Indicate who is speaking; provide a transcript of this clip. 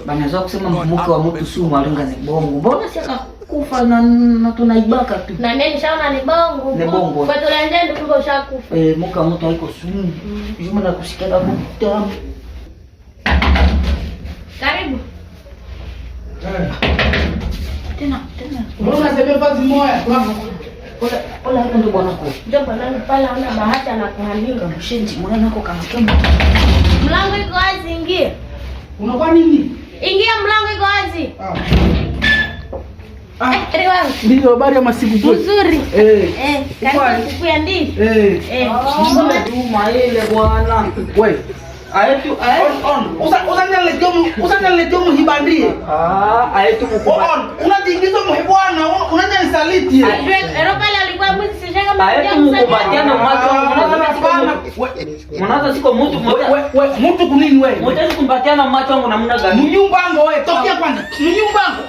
Speaker 1: Bana zao kusema mke wa mtu sumu alinga ni bongo. Mbona si akakufa na tunaibaka tu?
Speaker 2: Na nini shaona ni bongo?
Speaker 1: Ni bongo.
Speaker 2: Kwa tulende ndio kumbe ushakufa.
Speaker 1: Mke wa mtu haiko sumu. Juma na kusikia mtamu.
Speaker 2: Karibu. Tena.
Speaker 3: Mbona sema vazi moja?
Speaker 1: Ola hapo ndo bwana kwa.
Speaker 2: Ndio bwana pale ana bahati anakuandika.
Speaker 1: Mshenzi mwana nako kama kama.
Speaker 2: Mlango iko wazi, ingia.
Speaker 3: Unakuwa nini?
Speaker 2: Ingia, mlango iko wazi. Riwa.
Speaker 3: Ndio habari ya masiku tu.
Speaker 2: Nzuri. Karibu kukuya ndizi.
Speaker 1: Mbona Juma ile bwana.
Speaker 3: Wewe.
Speaker 1: Ayetu
Speaker 3: Usanyaletea muhibandie.
Speaker 1: Ayetu mkubwa.
Speaker 3: Unajiingiza muhibwana, unanyanisaliti.
Speaker 2: Ero pale alikuwa mwizi sishaka
Speaker 1: Ayetu mkubatiana macho. Mnaanza siko mtu mmoja.
Speaker 3: Wewe mtu kunini wewe?
Speaker 1: Mmoja kumbatiana macho wangu namna gani?
Speaker 3: Mnyumbango wewe, tokea kwanza. Mnyumbango.